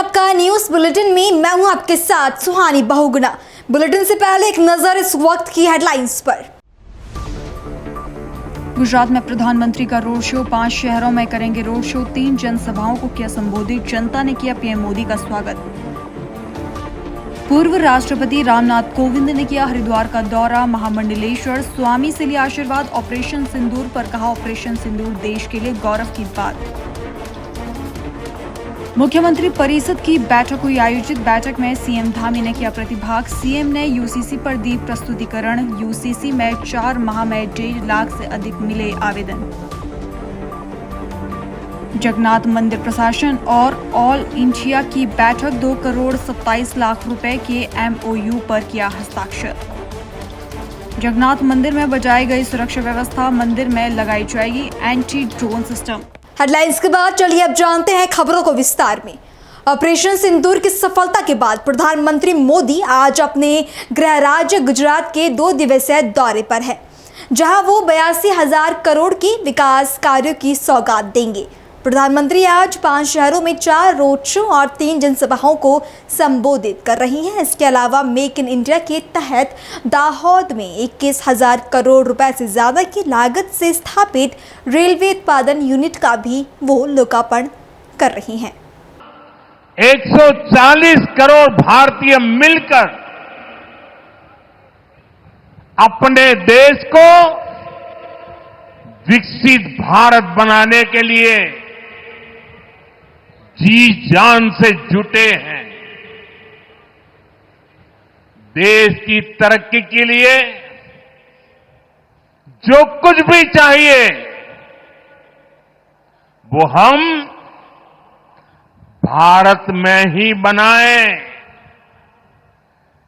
आपका news bulletin में मैं हूं आपके साथ सुहानी बहुगुना। बुलेटिन से पहले एक नजर इस वक्त की हेडलाइंस पर। गुजरात में प्रधानमंत्री का रोड शो, 5 शहरों में करेंगे रोड शो। 3 जनसभाओं को किया संबोधित, जनता ने किया पीएम मोदी का स्वागत। पूर्व राष्ट्रपति रामनाथ कोविंद ने किया हरिद्वार का दौरा, महामंडलेश्वर स्वामी से लिया आशीर्वाद। ऑपरेशन सिंदूर पर कहा, ऑपरेशन सिंदूर देश के लिए गौरव की बात। मुख्यमंत्री परिषद की बैठक हुई आयोजित, बैठक में सीएम धामी ने किया प्रतिभाग। सीएम ने यूसीसी पर दी प्रस्तुतिकरण, यूसीसी में 4 माह में 1.5 लाख से अधिक मिले आवेदन। जगन्नाथ मंदिर प्रशासन और ऑल इंडिया की बैठक, 2 करोड़ 27 लाख रुपए के एमओयू पर किया हस्ताक्षर। जगन्नाथ मंदिर में बजाई गई सुरक्षा व्यवस्था, मंदिर में लगाई जाएगी एंटी ड्रोन सिस्टम। हेडलाइंस के बाद चलिए अब जानते हैं खबरों को विस्तार में। ऑपरेशन सिंदूर की सफलता के बाद प्रधानमंत्री मोदी आज अपने गृह राज्य गुजरात के 2 दिवसीय दौरे पर है, जहां वो 82,000 करोड़ की विकास कार्यों की सौगात देंगे। प्रधानमंत्री आज 5 शहरों में 4 रोड शो और 3 जनसभाओं को संबोधित कर रही हैं। इसके अलावा मेक इन इंडिया के तहत दाहोद में 21,000 करोड़ रुपए से ज्यादा की लागत से स्थापित रेलवे उत्पादन यूनिट का भी वो लोकार्पण कर रही हैं। 140 करोड़ भारतीय मिलकर अपने देश को विकसित भारत बनाने के लिए जी जान से जुटे हैं। देश की तरक्की के लिए जो कुछ भी चाहिए वो हम भारत में ही बनाएं,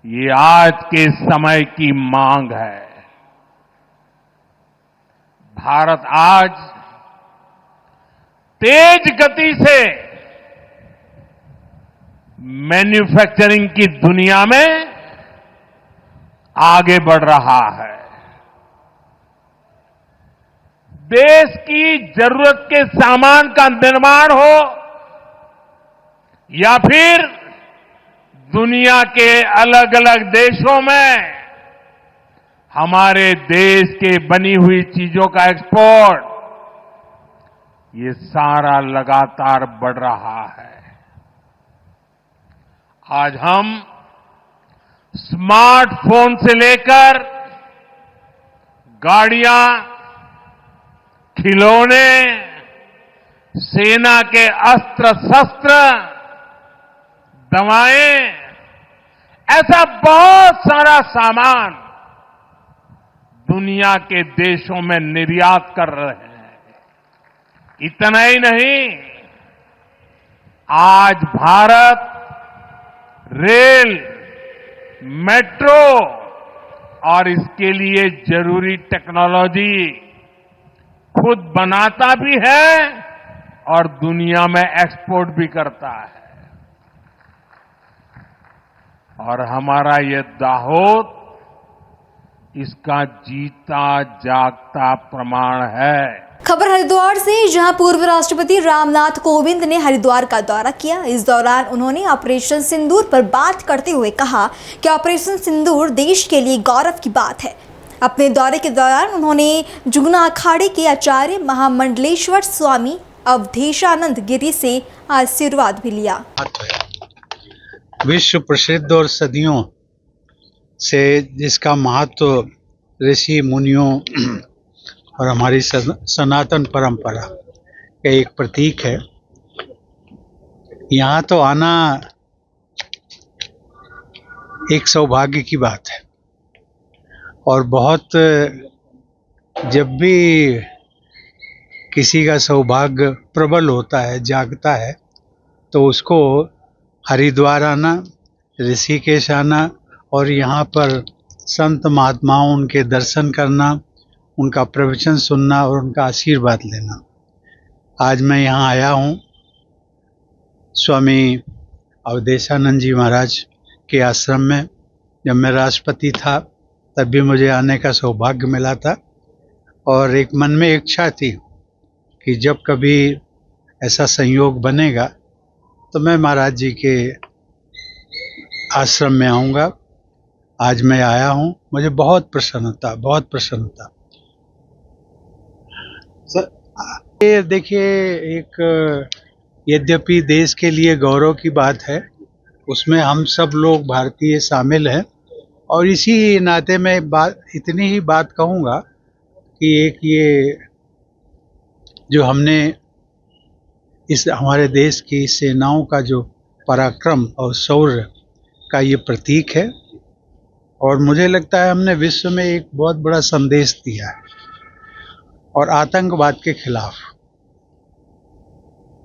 ये आज के समय की मांग है। भारत आज तेज गति से मैन्युफैक्चरिंग की दुनिया में आगे बढ़ रहा है। देश की जरूरत के सामान का निर्माण हो या फिर दुनिया के अलग अलग देशों में हमारे देश के बनी हुई चीजों का एक्सपोर्ट, ये सारा लगातार बढ़ रहा है। आज हम स्मार्टफोन से लेकर गाड़ियां, खिलौने, सेना के अस्त्र शस्त्र, दवाएं, ऐसा बहुत सारा सामान दुनिया के देशों में निर्यात कर रहे हैं। इतना ही नहीं, आज भारत रेल, मेट्रो और इसके लिए जरूरी टेक्नोलॉजी खुद बनाता भी है और दुनिया में एक्सपोर्ट भी करता है। और हमारा ये दाहोद इसका जीता जागता प्रमाण है। खबर हरिद्वार से, जहां पूर्व राष्ट्रपति रामनाथ कोविंद ने हरिद्वार का दौरा किया। इस दौरान उन्होंने ऑपरेशन सिंदूर पर बात करते हुए कहा कि ऑपरेशन सिंदूर देश के लिए गौरव की बात है। अपने दौरे के दौरान उन्होंने जुगना अखाड़े के आचार्य महामंडलेश्वर स्वामी अवधेशानंद गिरी से आशीर्वाद भी लिया। विश्व प्रसिद्ध और सदियों से जिसका महत्व ऋषि मुनियों और हमारी सनातन परंपरा का एक प्रतीक है। यहाँ तो आना एक सौभाग्य की बात है और बहुत, जब भी किसी का सौभाग्य प्रबल होता है, जागता है, तो उसको हरिद्वार आना, ऋषिकेश आना और यहाँ पर संत महात्माओं, उनके दर्शन करना, उनका प्रवचन सुनना और उनका आशीर्वाद लेना। आज मैं यहाँ आया हूँ स्वामी अवधेशानंद जी महाराज के आश्रम में। जब मैं राष्ट्रपति था तब भी मुझे आने का सौभाग्य मिला था और एक मन में इच्छा थी कि जब कभी ऐसा संयोग बनेगा तो मैं महाराज जी के आश्रम में आऊँगा। आज मैं आया हूँ, मुझे बहुत प्रसन्नता। ये देखिए, एक यद्यपि देश के लिए गौरव की बात है, उसमें हम सब लोग भारतीय शामिल हैं, और इसी नाते मैं इतनी ही बात कहूँगा कि एक ये जो हमने इस हमारे देश की सेनाओं का जो पराक्रम और शौर्य का ये प्रतीक है, और मुझे लगता है हमने विश्व में एक बहुत बड़ा संदेश दिया है, और आतंकवाद के खिलाफ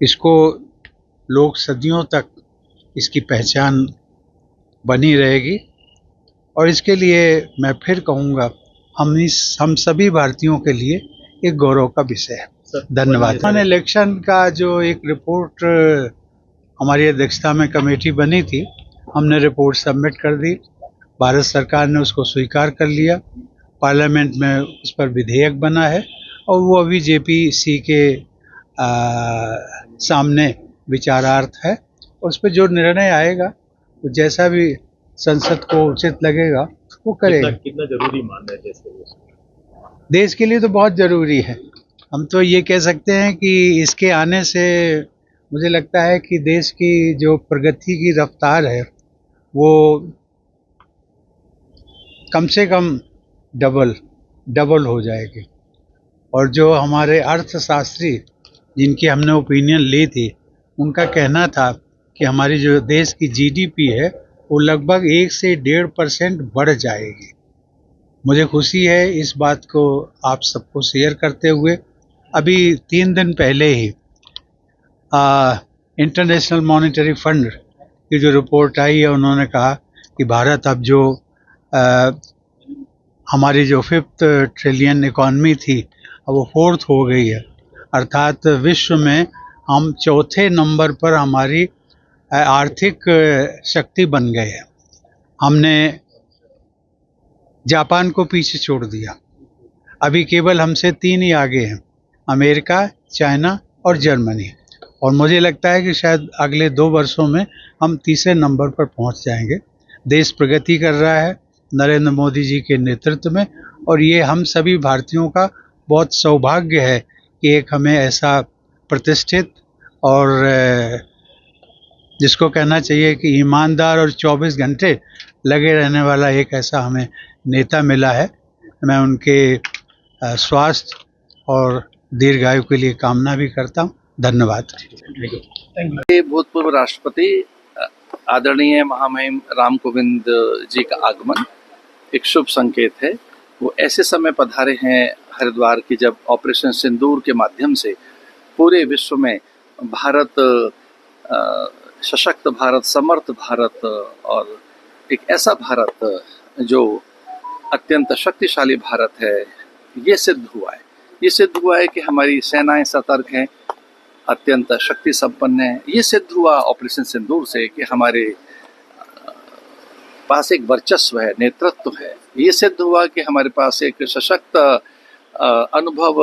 इसको लोग सदियों तक इसकी पहचान बनी रहेगी। और इसके लिए मैं फिर कहूँगा, हम सभी भारतीयों के लिए एक गौरव का विषय है। धन्यवाद। मैंने इलेक्शन का जो एक रिपोर्ट हमारी अध्यक्षता में कमेटी बनी थी, हमने रिपोर्ट सबमिट कर दी। भारत सरकार ने उसको स्वीकार कर लिया, पार्लियामेंट में उस पर विधेयक बना है, और वो अभी जेपीसी के सामने विचारार्थ है। उस पर जो निर्णय आएगा, वो जैसा भी संसद को उचित लगेगा वो करेगा। कितना जरूरी मान रहे हैं देश के लिए? तो बहुत जरूरी है। हम तो ये कह सकते हैं कि इसके आने से मुझे लगता है कि देश की जो प्रगति की रफ्तार है वो कम से कम डबल हो जाएगी। और जो हमारे अर्थशास्त्री जिनकी हमने ओपिनियन ली थी, उनका कहना था कि हमारी जो देश की जीडीपी है वो लगभग 1 से 1.5% बढ़ जाएगी। मुझे खुशी है इस बात को आप सबको शेयर करते हुए। अभी 3 दिन पहले ही इंटरनेशनल मॉनेटरी फंड की जो रिपोर्ट आई है, उन्होंने कहा कि भारत अब जो हमारी जो 5th ट्रिलियन इकॉनमी थी, अब वो 4th हो गई है। अर्थात विश्व में हम 4थे नंबर पर हमारी आर्थिक शक्ति बन गए हैं। हमने जापान को पीछे छोड़ दिया। अभी केवल हमसे 3 ही आगे हैं, अमेरिका, चाइना और जर्मनी। और मुझे लगता है कि शायद अगले 2 वर्षों में हम 3रे नंबर पर पहुंच जाएंगे। देश प्रगति कर रहा है नरेंद्र मोदी जी के नेतृत्व में, और ये हम सभी भारतीयों का बहुत सौभाग्य है कि एक हमें ऐसा प्रतिष्ठित और जिसको कहना चाहिए कि ईमानदार और 24 घंटे लगे रहने वाला एक ऐसा हमें नेता मिला है। मैं उनके स्वास्थ्य और दीर्घायु के लिए कामना भी करता हूँ। धन्यवाद। भूतपूर्व राष्ट्रपति आदरणीय महामहिम राम कोविंद जी का आगमन एक शुभ संकेत है। वो ऐसे समय पधारे हैं हरिद्वार की जब ऑपरेशन सिंदूर के माध्यम से पूरे विश्व में भारत, सशक्त भारत, समर्थ भारत और एक ऐसा भारत जो अत्यंत शक्तिशाली भारत है, ये सिद्ध हुआ है। ये सिद्ध हुआ है कि हमारी सेनाएं सतर्क हैं, अत्यंत शक्ति संपन्न है। ये सिद्ध हुआ ऑपरेशन सिंदूर से कि हमारे पास एक वर्चस्व है, नेतृत्व है। ये सिद्ध हुआ कि हमारे पास एक सशक्त अनुभव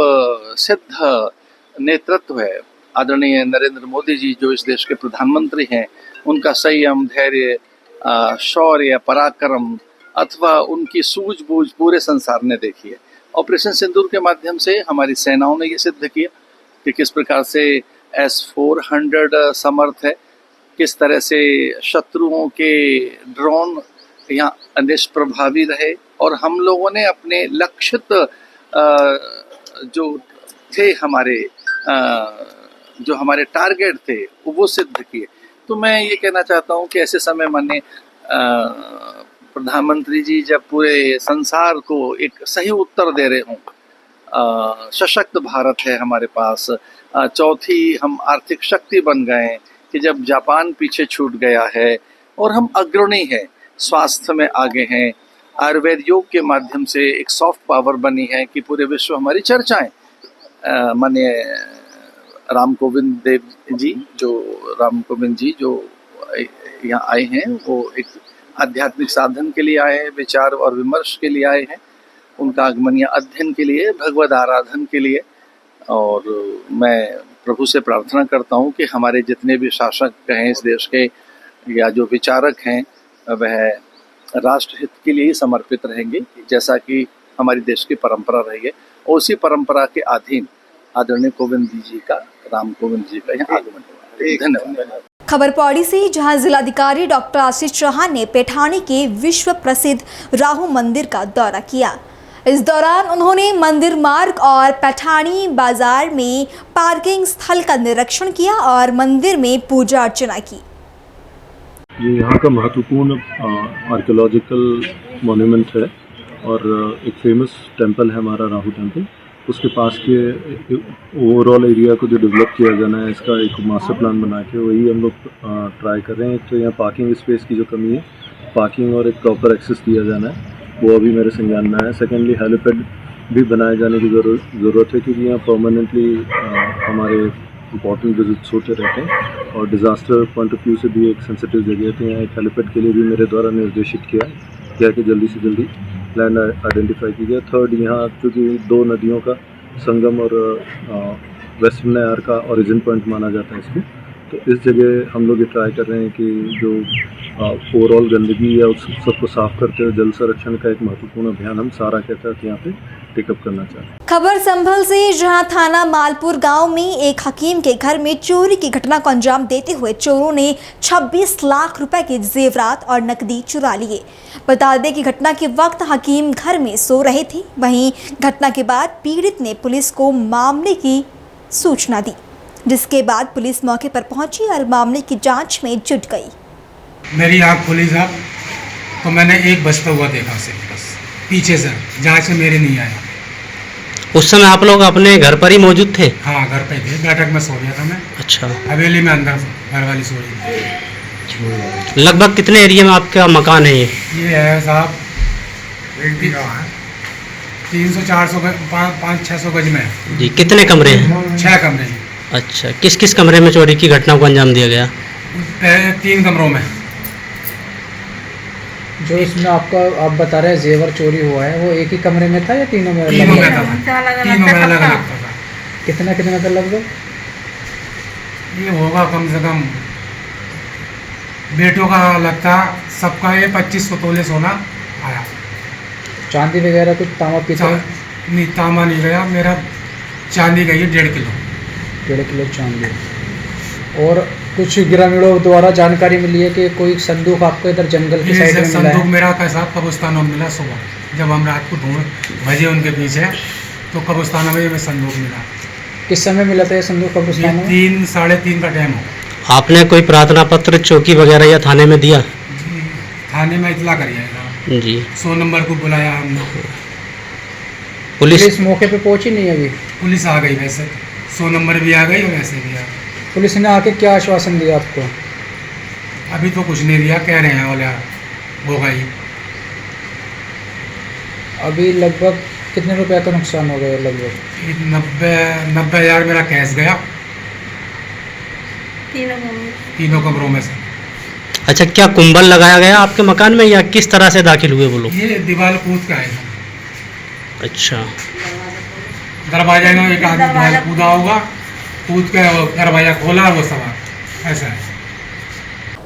सिद्ध नेतृत्व है। आदरणीय नरेंद्र मोदी जी जो इस देश के प्रधानमंत्री हैं, उनका संयम, धैर्य, शौर्य, पराक्रम अथवा उनकी सूझबूझ पूरे संसार ने देखी है। ऑपरेशन सिंदूर के माध्यम से हमारी सेनाओं ने ये सिद्ध किया कि किस प्रकार से S-400 समर्थ है, किस तरह से शत्रुओं के ड्रोन यहाँ निष्प्रभावी रहे, और हम लोगों ने अपने लक्षित जो थे जो हमारे टारगेट थे वो सिद्ध किए। तो मैं ये कहना चाहता हूँ कि ऐसे समय माननीय प्रधानमंत्री जी जब पूरे संसार को एक सही उत्तर दे रहे हों, सशक्त भारत है हमारे पास, चौथी हम आर्थिक शक्ति बन गए कि जब जापान पीछे छूट गया है और हम अग्रणी हैं, स्वास्थ्य में आगे हैं, आयुर्वेद योग के माध्यम से एक सॉफ्ट पावर बनी है कि पूरे विश्व हमारी चर्चाएं। माननीय राम कोविंद जी जो यहाँ आए हैं, वो एक आध्यात्मिक साधन के लिए आए हैं, विचार और विमर्श के लिए आए हैं, उनका आगमन या अध्ययन के लिए, भगवद आराधन के लिए। और मैं प्रभु से प्रार्थना करता हूँ कि हमारे जितने भी शासक हैं इस देश के या जो विचारक हैं वह राष्ट्रहित के लिए ही समर्पित रहेंगे, जैसा कि हमारी देश की परंपरा रही है। और उसी परंपरा के अधीन आदरणीय कोविंद जी का, राम कोविंद जी का यहाँ आगमन हुआ है। धन्यवाद। खबर पौड़ी से, जहां जिलाधिकारी डॉक्टर आशीष चौहान ने पैठानी के विश्व प्रसिद्ध राहु मंदिर का दौरा किया। इस दौरान उन्होंने मंदिर मार्ग और पैठानी बाजार में पार्किंग स्थल का निरीक्षण किया और मंदिर में पूजा अर्चना की। ये यहाँ का महत्वपूर्ण आर्कियोलॉजिकल मॉन्यूमेंट है और एक फेमस टेंपल है हमारा राहु टेंपल। उसके पास के ओवरऑल एरिया को जो डेवलप किया जाना है, इसका एक मास्टर प्लान बना के वही हम लोग ट्राई कर रहे हैं। एक तो यहाँ पार्किंग स्पेस की जो कमी है, पार्किंग और एक प्रॉपर एक्सेस दिया जाना है, वो अभी मेरे संज्ञान में है। सेकेंडली हेलीपैड भी बनाए जाने की ज़रूरत है, क्योंकि यहाँ परमानेंटली हमारे इंपॉर्टेंट विजिट्स होते रहते हैं और डिज़ास्टर पॉइंट ऑफ व्यू से भी एक सेंसिटिव जगह है। तो यहाँ एक हेलीपैड के लिए भी मेरे द्वारा निर्देशित किया कि जल्दी से जल्दी लैंड आइडेंटिफाई की जाए। थर्ड, यहाँ क्योंकि दो नदियों का संगम और वेस्टर्न नयार का ओरिजिन पॉइंट माना जाता है इसको, तो इस जगह हम लोग ये ट्राई कर रहे हैं कि जो ओवरऑल गंदगी या उस सबको साफ करते हुए जल संरक्षण का एक महत्वपूर्ण अभियान हम सारा के तहत यहाँ पे टेकअप करना चाहते हैं। खबर संभल से, जहां थाना मालपुर गांव में एक हकीम के घर में चोरी की घटना को अंजाम देते हुए चोरों ने 26 लाख रुपए के जेवरात और नकदी चुरा लिए। बता दें कि घटना के वक्त हकीम घर में सो रहे थे। वहीं घटना के बाद पीड़ित ने पुलिस को मामले की सूचना दी, जिसके बाद पुलिस मौके पर पहुंची और मामले की जांच में जुट गई। मेरी आँख खुली साहब, तो मैंने एक बजता हुआ देखा उसे, बस पीछे से, जहाँ से मेरे नहीं आया। उस समय आप लोग अपने घर पर ही मौजूद थे? हाँ, घर पे थे, बैठक में सो गया था मैं। अच्छा। हवेली में अंदर घर वाली सो रही थी। लगभग कितने एरिया में आपका मकान है ये? ये है साहब 300-400 500-600 गज में है जी। कितने कमरे हैं? 6 कमरे हैं। अच्छा, किस किस कमरे में चोरी की घटना को अंजाम दिया गया? 3 कमरों में। जो इसमें आपका आप बता रहे हैं जेवर चोरी हुआ है, वो एक ही कमरे में था या तीनों में? तीनों में था, तीनों में अलग अलग था। कितना था लगभग? ये होगा कम से कम, बेटों का अलग था, सबका ये 2500 तोले सोना आया। चांदी वगैरह कुछ तांबा पीतल? नहीं, तांबा नहीं गया, मेरा चांदी गई है 1.5 किलो। 1.5 किलो चांदी। और कुछ ग्रामीणों द्वारा जानकारी मिली है कि कोई संदूक आपको इधर जंगल की साइड में मिला है? संदूक मेरा कैसा कब्रिस्तान में मिला सुबह, जब हम रात को ढूंढ भजे उनके पीछे, तो कब्रिस्तान में ये संदूक मिला। किस समय मिला था ये संदूक कब्रिस्तान में? 3-3:30 का टाइम हो। आपने कोई प्रार्थना पत्र चौकी वगैरह या थाने में दिया? थाने में इतला करिएगा जी। 100 नंबर को बुलाया हमने। पुलिस मौके पे पहुंची नहीं अभी? पुलिस आ गई, वैसे 100 नंबर भी आ गई और वैसे भी आ गई। पुलिस ने आके क्या आश्वासन दिया आपको? अभी तो कुछ नहीं दिया, कह रहे हैं बोला होगा ही। अभी लगभग कितने रुपए का नुकसान हो गया? लगभग 90,000 मेरा कैश गया तीनों कमरों में से। अच्छा, क्या कुंबल लगाया गया आपके मकान में या किस तरह से दाखिल हुए वो लोग? ये दीवार कूद का है। अच्छा। दरवाजा में एक आदमी दीवार कूदा होगा, कूद के दरवाजा खोला, वो सवार ऐसा है।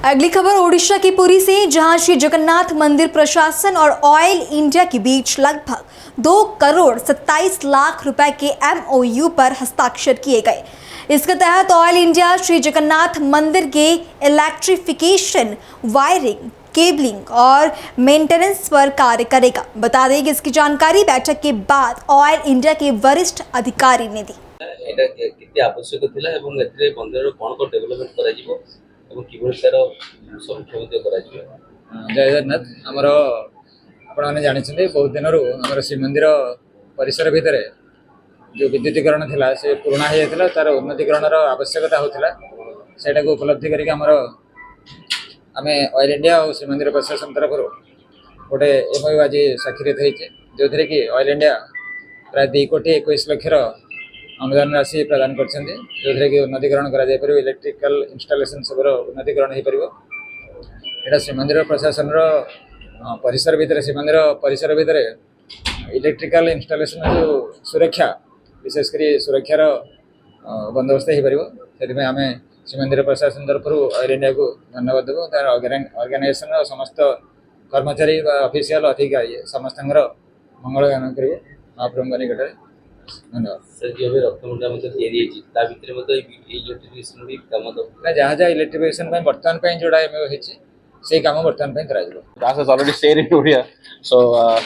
अगली खबर ओडिशा की पुरी से, जहां श्री जगन्नाथ मंदिर प्रशासन और ऑयल इंडिया के बीच लगभग 2 करोड़ 27 लाख रुपए के MOU पर हस्ताक्षर किए गए। इसके तहत ऑयल इंडिया श्री जगन्नाथ मंदिर के इलेक्ट्रिफिकेशन, वायरिंग, केबलिंग और मेंटेनेंस पर कार्य करेगा। बता दें कि इसकी जानकारी बैठक के बाद ऑयल इंडिया के वरिष्ठ अधिकारी ने दी। এটা কেতে আবশ্যক ଥିଲା এবং এতে মন্দিরର কোন কোন ডেভেলপমেন্ট করাଯିବ এবং কিভাবে তার সংক্ষেপিত করাଯିବ। जय जगन्नाथ। आमर आपने जानते बहुत दिन आम श्रीमंदिर परिसर भितर जो विद्युतीकरण थिला से पुराना हो जाता, तार उन्नतीकरण आवश्यकता होता, से उपलब्धि करके आम ऑयल इंडिया और श्रीमंदिर प्रशासन तरफ गोटे MOU आज स्वाक्षरित होती, जो थी कि ऑयल इंडिया प्राय 2,21,00,000 अनुदान राशि प्रदान कर, जो थी कि उन्नतीकरण कर इलेक्ट्रिकल इंस्टॉलेशन सब उन्नतीकरण हो पार। यहाँ श्रीमंदिर प्रशासन परिसर भितर, श्रीमंदिर परिसर भितर इलेक्ट्रिकल इंस्टॉलेशन जो सुरक्षा, विशेषकर सुरक्षार बंदोबस्त हो पार आम श्रीमंदिर प्रशासन तरफ ऑयल इंडिया को धन्यवाद देव तार ऑर्गेनाइजेशन समस्त कर्मचारी ऑफिशियल अधिकारी समस्त मंगल गान कर महाप्रभु निकट धन्यवाद सर जो भी रत्नमुंडा इलेक्ट्रिफिकेशन भी काम जहाँ जहाँ इलेक्ट्रिफिकेशन बर्तमान जोड़ा से काम बर्तमान करा Das has already said in India. So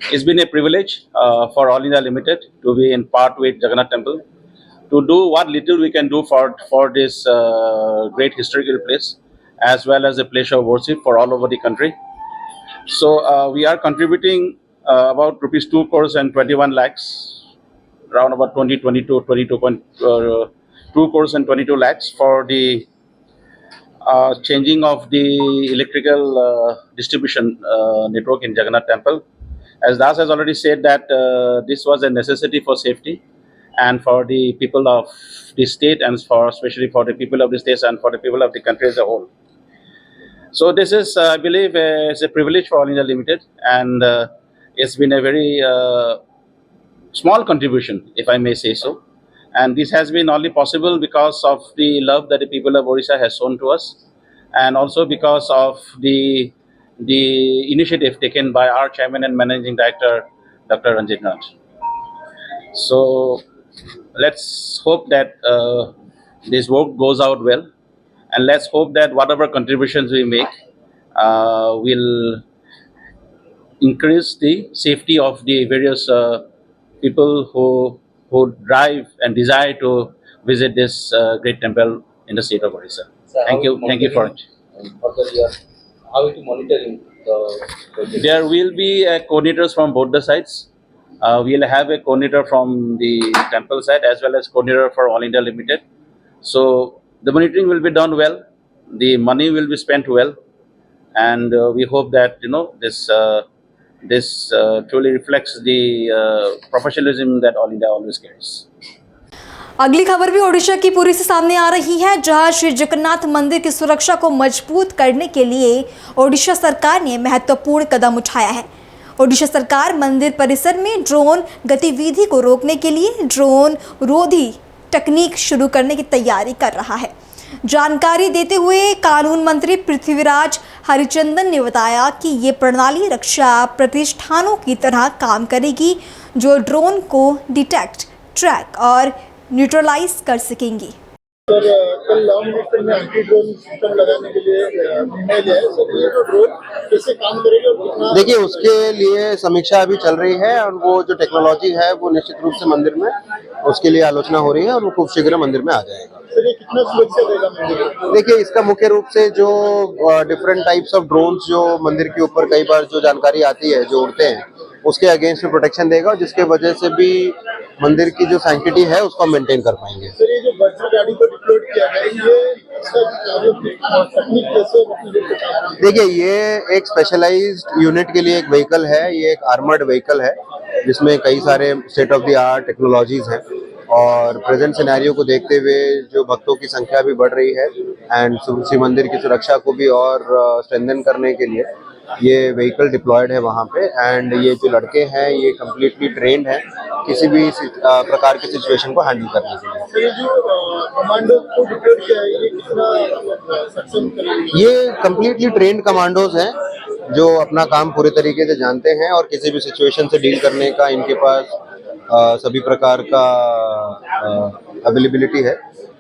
it's been a privilege for All India Limited to be in part with Jagannath Temple, to do what little we can do for this great historical place, as well as a place of worship for all over the country. So we are contributing about rupees 2 crores and 21 lakhs, around about 22 crores and 22 lakhs for the changing of the electrical distribution network in Jagannath Temple. As Das has already said that this was a necessity for safety and for the people of the state, and especially for the people of the states and for the people of the country as a whole. So this is, I believe, it's a privilege for All India Limited, and it's been a very small contribution, if I may say so. And this has been only possible because of the love that the people of Odisha has shown to us, and also because of the initiative taken by our chairman and managing director, Dr. Ranjit Nath. So let's hope that this work goes out well, and let's hope that whatever contributions we make will increase the safety of the various people who drive and desire to visit this great temple in the state of Odisha. Thank you for it. How to monitoring the There will be coordinators from both the sides. We'll have a coordinator from the temple side as well as coordinator for All India Limited. So the monitoring will be done well, the money will be spent well, and we hope that this truly reflects the professionalism that All India always carries. अगली खबर भी ओडिशा की पुरी से सामने आ रही है, जहां श्री जगन्नाथ मंदिर की सुरक्षा को मजबूत करने के लिए ओडिशा सरकार ने महत्वपूर्ण कदम उठाया है। ओडिशा सरकार मंदिर परिसर में ड्रोन गतिविधि को रोकने के लिए ड्रोन रोधी तकनीक शुरू करने की तैयारी कर रहा है। जानकारी देते हुए कानून मंत्री पृथ्वीराज हरिचंदन ने बताया कि ये प्रणाली रक्षा प्रतिष्ठानों की तरह काम करेगी, जो ड्रोन को डिटेक्ट, ट्रैक और न्यूट्रलाइज कर सकेंगी। सर कल लॉ मिनिस्टर ने एंटी ड्रोन सिस्टम लगाने के लिए निर्णय लिया है। सर ये जो ड्रोन कैसे काम करेगा और कितना? देखिए उसके लिए समीक्षा अभी चल रही है, और वो जो टेक्नोलॉजी है वो निश्चित रूप से मंदिर में उसके लिए आलोचना हो रही है, और वो खूब शीघ्र मंदिर में आ जाएगा। सर ये कितना सुरक्षा देगा मंदिर? देखिए इसका मुख्य रूप से जो डिफरेंट टाइप्स ऑफ ड्रोन्स जो मंदिर के ऊपर कई बार जो जानकारी आती है, जो उड़ते हैं, उसके अगेंस्ट में प्रोटेक्शन देगा, जिसके वजह से भी मंदिर की जो सैंक्टिटी है उसको हम मेंटेन कर पाएंगे। सर ये जो वज्र गाड़ी को डिप्लॉय किया गया है, ये तकनीक कैसे? देखिए ये एक स्पेशलाइज्ड यूनिट के लिए एक व्हीकल है, ये एक आर्मर्ड व्हीकल है जिसमें कई सारे state of the art technologies हैं, और प्रेजेंट सिनेरियो को देखते हुए जो भक्तों की संख्या भी बढ़ रही है एंड श्री मंदिर की सुरक्षा को भी और स्ट्रेंथन करने के लिए ये व्हीकल डिप्लॉयड है वहाँ पे। एंड ये जो लड़के हैं ये कम्प्लीटली ट्रेंड हैं किसी भी प्रकार की सिचुएशन को हैंडल करने के लिए। सर ये जो कमांडो को डिप्लॉय किया है, ये कितना सक्षम करेंगे? ये कम्प्लीटली ट्रेंड कमांडोज हैं जो अपना काम पूरे तरीके से जानते हैं, और किसी भी सिचुएशन से डील करने का इनके पास सभी प्रकार का अवेलेबिलिटी है।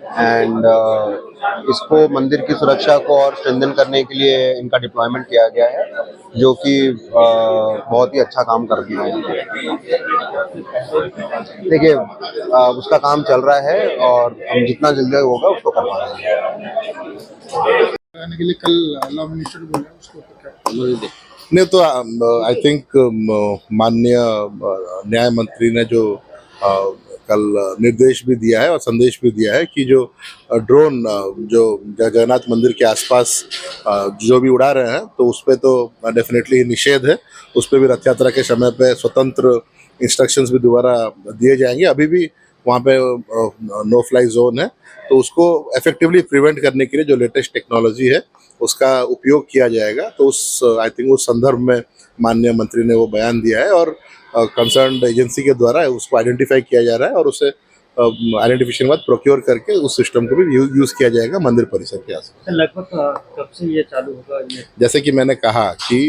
एंड इसको मंदिर की सुरक्षा को और स्ट्रेंथन करने के लिए इनका डिप्लॉयमेंट किया गया है, जो कि बहुत ही अच्छा काम कर दिया है। देखिए उसका काम चल रहा है, और हम जितना जल्दी होगा उसको करवा देंगे। के लिए कल लॉ मिनिस्टर बोले उसको क्या? नहीं तो आई थिंक माननीय न्याय मंत्री ने जो कल निर्देश भी दिया है और संदेश भी दिया है कि जो ड्रोन जो जगन्नाथ मंदिर के आसपास जो भी उड़ा रहे हैं, तो उस पर तो डेफिनेटली निषेध है। उस पर भी रथ यात्रा के समय पे स्वतंत्र इंस्ट्रक्शंस भी दोबारा दिए जाएंगे। अभी भी वहाँ पे नो फ्लाई जोन है, तो उसको इफेक्टिवली प्रिवेंट करने के लिए जो लेटेस्ट टेक्नोलॉजी है उसका उपयोग किया जाएगा। तो उस आई थिंक उस संदर्भ में माननीय मंत्री ने वो बयान दिया है, और कंसर्न्ड एजेंसी के द्वारा उसको आइडेंटिफाई किया जा रहा है और उसे आइडेंटिफिकेशन के बाद प्रोक्योर करके उस सिस्टम को भी यूज किया जाएगा मंदिर परिसर के आसपास। लगभग कब से ये चालू होगा? ये जैसे कि मैंने कहा कि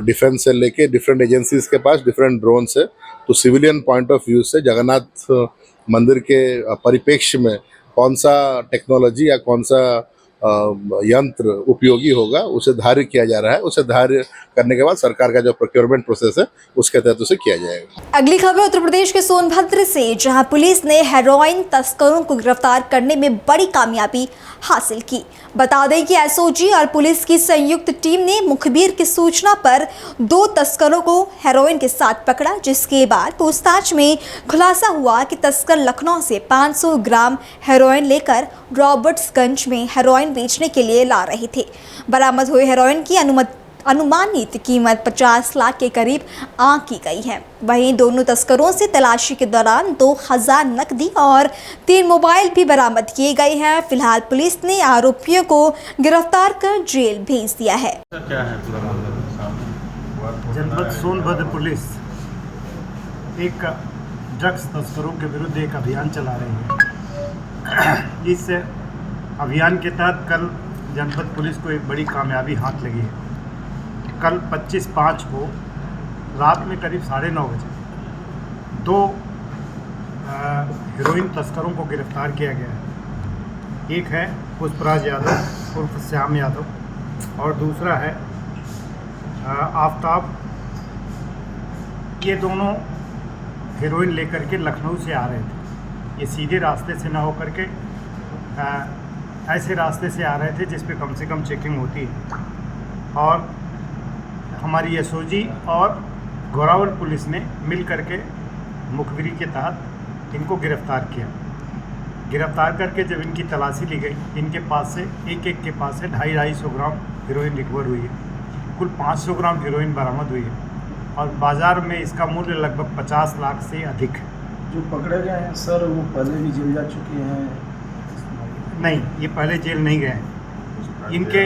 डिफेंस से लेके डिफरेंट एजेंसीज के पास डिफरेंट ड्रोन है, तो सिविलियन पॉइंट ऑफ व्यू से जगन्नाथ मंदिर के परिप्रेक्ष्य में कौन सा टेक्नोलॉजी या कौन सा यंत्र उपयोगी होगा उसे धार्य किया जा रहा है। उसे धार्य करने के बाद सरकार का जो प्रोक्योरमेंट प्रोसेस है उसके तहत उसे किया जाएगा। अगली खबर उत्तर प्रदेश के सोनभद्र से, जहां पुलिस ने हेरोइन तस्करों को गिरफ्तार करने में बड़ी कामयाबी हासिल की। बता दें कि एसओजी और पुलिस की संयुक्त टीम ने मुखबिर की सूचना पर 2 तस्करों को हेरोइन के साथ पकड़ा, जिसके बाद पूछताछ में खुलासा हुआ कि तस्कर लखनऊ से 500 ग्राम हेरोइन लेकर रॉबर्ट्सगंज में हेरोइन बेचने के लिए ला रहे थे। बरामद हुए हेरोइन की अनुमानित कीमत 50 लाख के करीब आंकी गई है। वहीं दोनों तस्करों से तलाशी के दौरान 2000 नकदी और 3 मोबाइल भी बरामद किए गए हैं। फिलहाल पुलिस ने आरोपियों को गिरफ्तार कर जेल भेज दिया है। क्या है पूरा मामला? जनपद सोनभद्र पुलिस एक ड्रग्स तस्करों के विरुद्ध एक अभियान चला रही है। इस अभियान के तहत कल जनपद पुलिस को एक बड़ी कामयाबी हाथ लगी है। कल 25/5 को रात में करीब 9:30 बजे 2 हेरोइन तस्करों को गिरफ्तार किया गया है। एक है पुष्पराज यादव उर्फ श्याम यादव और दूसरा है आफ्ताब। ये दोनों हेरोइन लेकर के लखनऊ से आ रहे थे। ये सीधे रास्ते से न होकर के ऐसे रास्ते से आ रहे थे जिस पे कम से कम चेकिंग होती है, और हमारी एसओजी और घोरावल पुलिस ने मिल करके मुखबिरी के तहत इनको गिरफ्तार किया। गिरफ्तार करके जब इनकी तलाशी ली गई, इनके पास से एक के पास से 250-250 ग्राम हीरोइन रिकवर हुई है। कुल 500 ग्राम हीरोइन बरामद हुई है और बाज़ार में इसका मूल्य लगभग 50 लाख से अधिक है। जो पकड़े गए हैं सर, वो पहले भी जेल जा चुके हैं? नहीं, ये पहले जेल नहीं गए हैं। इनके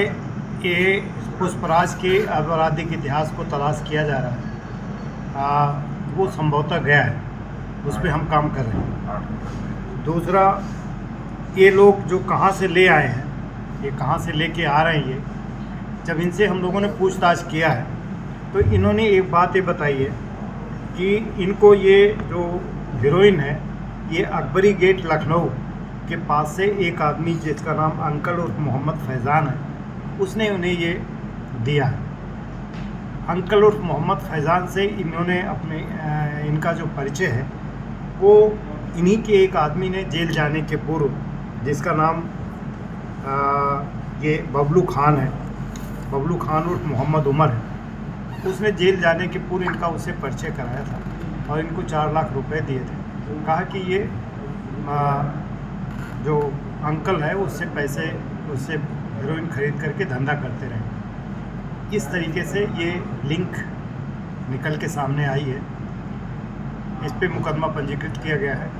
ये पुष्पराज के आपराधिक इतिहास को तलाश किया जा रहा है। वो संभवतः गया है, उस पर हम काम कर रहे हैं। दूसरा, ये लोग जो कहाँ से ले आए हैं, ये कहाँ से लेके आ रहे हैं, ये जब इनसे हम लोगों ने पूछताछ किया है तो इन्होंने एक बात ये बताई है कि इनको ये जो हीरोइन है ये अकबरी गेट लखनऊ के पास से एक आदमी जिसका नाम अंकल उर्फ मोहम्मद फैज़ान है, उसने उन्हें ये दिया है। अंकल उर्फ मोहम्मद फैज़ान से इन्होंने अपने इनका जो परिचय है वो इन्हीं के एक आदमी ने जेल जाने के पूर्व, जिसका नाम ये बबलू खान है, बबलू खान उर्फ मोहम्मद उमर है, उसने जेल जाने के पूर्व इनका उससे परिचय कराया था और इनको 4 लाख रुपए दिए थे। कहा कि ये जो अंकल है उससे हेरोइन खरीद करके धंधा करते रहे। इस तरीके से ये लिंक निकल के सामने आई है। इस पे मुकदमा पंजीकृत किया गया है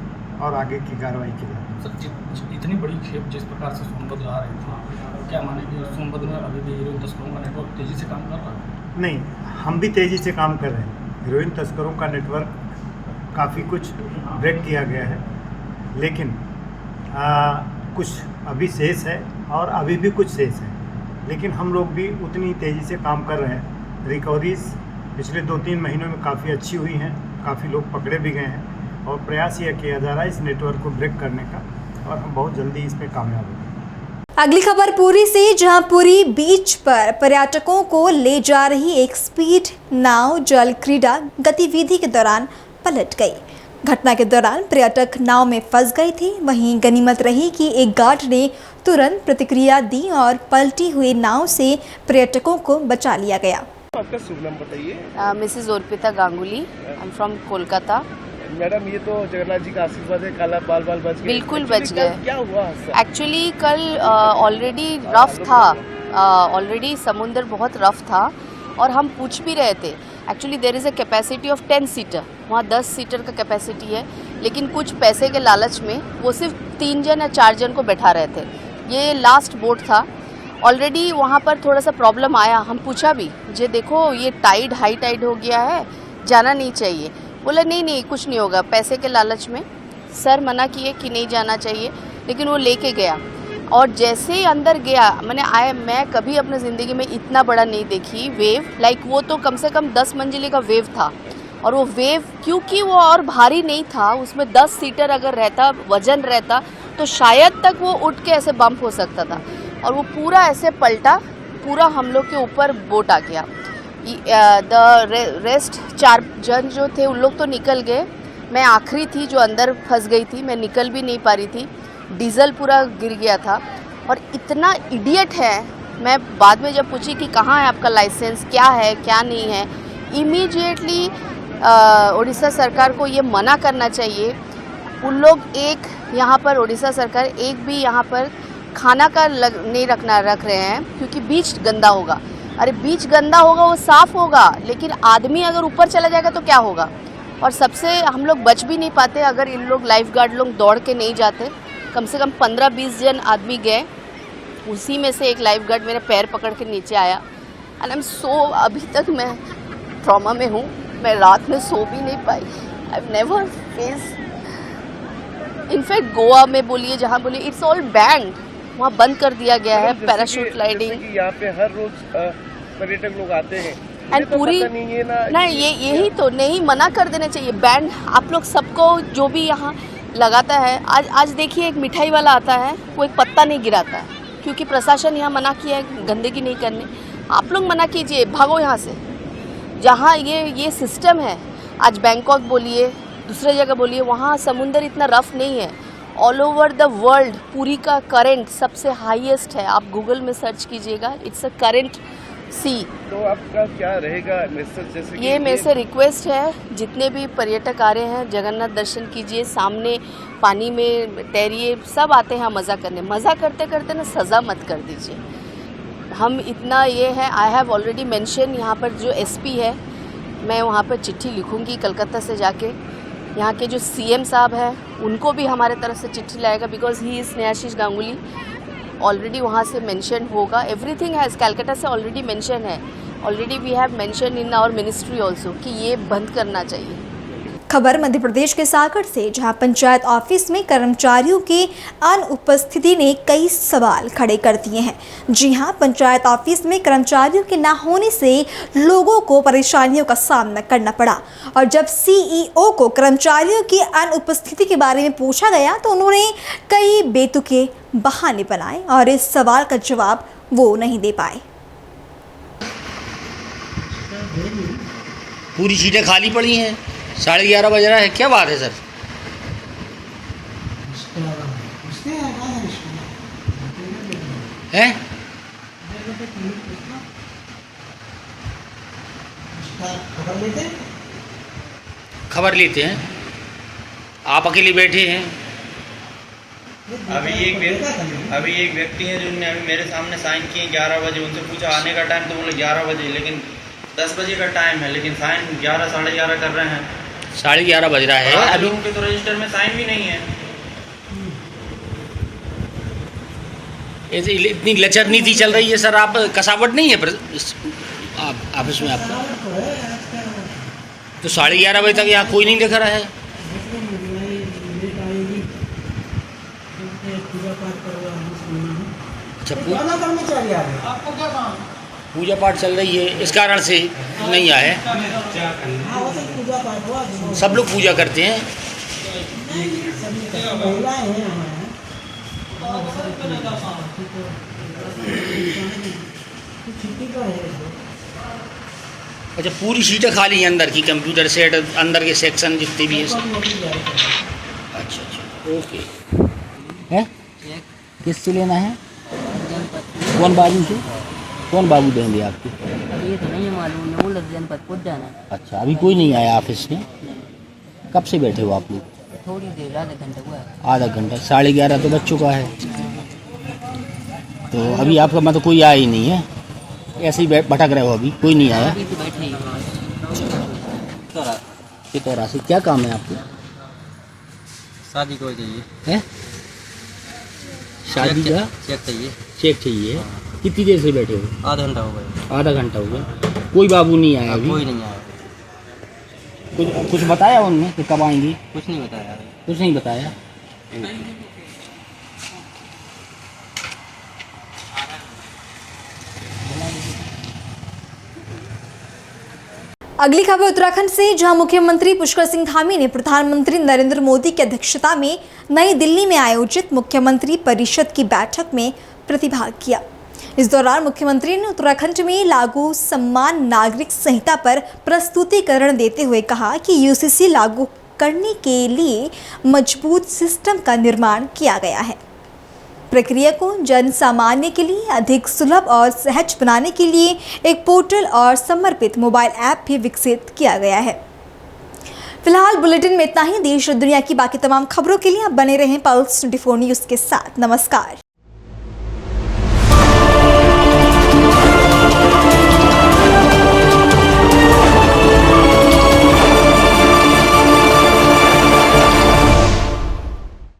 और आगे की कार्रवाई की जाएगी। सर, इतनी बड़ी खेप जिस प्रकार से सोनभद्र आ रही थी, क्या माने कि सोनभद्र में अभी भी हीरोइन तस्करों का नेटवर्क तेज़ी से काम कर रहा है? नहीं, हम भी तेज़ी से काम कर रहे हैं। हीरोइन तस्करों का नेटवर्क काफ़ी कुछ ब्रेक किया गया है, लेकिन कुछ अभी शेष है और अभी भी कुछ शेष है, लेकिन हम लोग भी उतनी तेज़ी से काम कर रहे हैं। रिकवरीज पिछले 2-3 महीनों में काफ़ी अच्छी हुई हैं, काफ़ी लोग पकड़े भी गए हैं और प्रयास यह किया जा रहा है इस नेटवर्क को ब्रेक करने का, और हम बहुत जल्दी इस पर कामयाब होंगे। अगली खबर पुरी से, जहां पुरी बीच पर पर्यटकों को ले जा रही एक स्पीड नाव जल क्रीड़ा गतिविधि के दौरान पलट गई। घटना के दौरान पर्यटक नाव में फंस गए थे। वहीं गनीमत रही कि एक गार्ड ने तुरंत प्रतिक्रिया दी और पलटी हुई नाव से पर्यटकों को बचा लिया गया। आपका शुभ नाम बताइए। Mrs Arpita Ganguly, I am from Kolkata. Madam, ये तो जगन्नाथ जी का आशीर्वाद है, काला बाल बच गए। बिल्कुल बच गए। क्या हुआ? एक्चुअली कल ऑलरेडी रफ था, ऑलरेडी समुंदर बहुत रफ था और हम पूछ भी रहे थे। Actually there is a capacity of 10 seater, वहाँ 10 सीटर का कैपेसिटी है, लेकिन कुछ पैसे के लालच में वो सिर्फ 3 जन या 4 जन को बैठा रहे थे। ये लास्ट बोट था। ऑलरेडी वहाँ पर थोड़ा सा प्रॉब्लम आया, हम पूछा भी, जे देखो ये टाइड हाई टाइड हो गया है, जाना नहीं चाहिए। बोला नहीं कुछ नहीं होगा, पैसे के लालच में सर मना किए कि नहीं जाना चाहिए, लेकिन वो लेके गया। और जैसे ही अंदर गया मैं कभी अपने ज़िंदगी में इतना बड़ा नहीं देखी वेव। लाइक वो तो कम से कम 10 मंजिले का वेव था। और वो वेव क्योंकि वो और भारी नहीं था, उसमें 10 सीटर अगर रहता, वजन रहता, तो शायद तक वो उठ के ऐसे बम्प हो सकता था। और वो पूरा ऐसे पलटा, पूरा हम लोग के ऊपर बोट आ गया। द रेस्ट 4 जन जो थे उन लोग तो निकल गए। मैं आखिरी थी जो अंदर फंस गई थी, मैं निकल भी नहीं पा रही थी। डीजल पूरा गिर गया था। और इतना इडियट है, मैं बाद में जब पूछी कि कहाँ है आपका लाइसेंस, क्या है क्या नहीं है, इमीडिएटली उड़ीसा सरकार को ये मना करना चाहिए। उन लोग एक यहाँ पर उड़ीसा सरकार एक भी यहाँ पर खाना का नहीं रख रहे हैं क्योंकि बीच गंदा होगा। अरे बीच गंदा होगा वो साफ़ होगा, लेकिन आदमी अगर ऊपर चला जाएगा तो क्या होगा। और सबसे हम लोग बच भी नहीं पाते अगर इन लोग लाइफ गार्ड लोग दौड़ के नहीं जाते। कम से कम 15-20 जन आदमी गए, उसी में से एक लाइफ गार्ड मेरे पैर पकड़ के नीचे आया। एंड आई एम सो, अभी तक मैं ट्रॉमा में हूँ, मैं रात में सो भी नहीं पाई। I have never face, in fact Goa में बोलिए, जहाँ बोलिए, इट्स ऑल बैंड, वहाँ बंद कर दिया गया है पैराशूट ग्लाइडिंग। यहाँ पे हर रोज पर्यटक लोग आते हैं एंड तो पूरी नहीं, यही तो नहीं, मना कर देना चाहिए बैंड। आप लोग सबको जो भी यहाँ लगाता है, आज देखिए एक मिठाई वाला आता है, वो एक पत्ता नहीं गिराता है क्योंकि प्रशासन यहाँ मना किया है गंदगी नहीं करने। आप लोग मना कीजिए, भागो यहाँ से। जहाँ ये सिस्टम है, आज बैंकॉक बोलिए, दूसरे जगह बोलिए, वहाँ समुंदर इतना रफ नहीं है। ऑल ओवर द वर्ल्ड पूरी का करंट सबसे हाईएस्ट है। आप गूगल में सर्च कीजिएगा, इट्स अ करंट सी। तो आपका क्या रहेगा मैसेज? जैसे ये मेरे से रिक्वेस्ट है, जितने भी पर्यटक आ रहे हैं, जगन्नाथ दर्शन कीजिए, सामने पानी में तैरिए। सब आते हैं मज़ा करने, मज़ा करते करते ना सज़ा मत कर दीजिए। हम इतना ये है, आई हैव ऑलरेडी मेंशन, यहाँ पर जो एसपी है, मैं वहाँ पर चिट्ठी लिखूँगी कलकत्ता से जाके। यहाँ के जो सीएम साहब हैं उनको भी हमारे तरफ से चिट्ठी लाएगा, because he is Snehashish Ganguly. Already वहाँ से मेंशन होगा, एवरीथिंग हैज़, कलकत्ता से ऑलरेडी मेंशन है, already we have mention in our ministry also कि ये बंद करना चाहिए। खबर मध्य प्रदेश के सागर से, जहां पंचायत ऑफिस में कर्मचारियों की अनुपस्थिति ने कई सवाल खड़े कर दिए हैं। जी हां, पंचायत ऑफिस में कर्मचारियों के न होने से लोगों को परेशानियों का सामना करना पड़ा। और जब सीईओ को कर्मचारियों की अनुपस्थिति के बारे में पूछा गया तो उन्होंने कई बेतुके बहाने बनाए और इस सवाल का जवाब वो नहीं दे पाए। पूरी सीटें खाली पड़ी हैं, 11:30 बज रहा है, क्या बात है सर? हैं? खबर लेते हैं, आप अकेले बैठे हैं। अभी एक व्यक्ति है जिन्होंने अभी मेरे सामने साइन किए 11 बजे, उनसे पूछा आने का टाइम, तो बोले 11 बजे, लेकिन 10 बजे का टाइम है, लेकिन साइन 11 साढ़े 11 कर रहे हैं। 11:30 बज रहा है अभी, उनके तो रजिस्टर में साइन भी नहीं है। इतनी लचर नीति चल रही है सर, आप कसावट नहीं है ऑफिस में आपका? तो 11:30 बजे तक यहाँ कोई नहीं दिख रहा है। अच्छा, पूजा पाठ चल रही है, इस कारण से नहीं आए। सब लोग पूजा करते हैं। अच्छा, पूरी सीटें खाली हैं अंदर की, कंप्यूटर सेट अंदर के सेक्शन जितने भी हैं सब। अच्छा, ओके। है किससे लेना है? कौन बाबू से? कौन बाबू देंगे आपको? ये तो नहीं मालूम, नवल जनपद पहुँच जाना है। अच्छा, अभी कोई नहीं आया ऑफिस में? कब से बैठे हो आप लोग? थोड़ी देर, आधा घंटा हुआ है। आधा घंटा, 11:30 तो बज चुका है, तो अभी आपका मतलब कोई आया ही नहीं है, ऐसे ही भटक रहे हो? अभी कोई नहीं आया? अभी तो बैठे ही कितौरा से। क्या काम है आपको? शादी को चाहिए है? शादी का चेक चाहिए। चेक चाहिए। कितनी देर से बैठे हो? आधा घंटा हो गया। आधा घंटा हो गया, कोई बाबू नहीं आया अभी? कोई नहीं आया। कुछ बताया उनने कि कब आएंगी? कुछ नहीं बताया। कुछ नहीं बताया। अगली खबर उत्तराखंड से, जहां मुख्यमंत्री पुष्कर सिंह धामी ने प्रधानमंत्री नरेंद्र मोदी की अध्यक्षता में नई दिल्ली में आयोजित मुख्यमंत्री परिषद की बैठक में प्रतिभाग किया। इस दौरान मुख्यमंत्री ने उत्तराखंड में लागू समान नागरिक संहिता पर प्रस्तुतिकरण देते हुए कहा कि यूसीसी लागू करने के लिए मजबूत सिस्टम का निर्माण किया गया है। प्रक्रिया को जन सामान्य के लिए अधिक सुलभ और सहज बनाने के लिए एक पोर्टल और समर्पित मोबाइल ऐप भी विकसित किया गया है। फिलहाल बुलेटिन में इतना ही। देश और दुनिया की बाकी तमाम खबरों के लिए आप बने रहें पल्स 24 न्यूज़ के साथ। नमस्कार।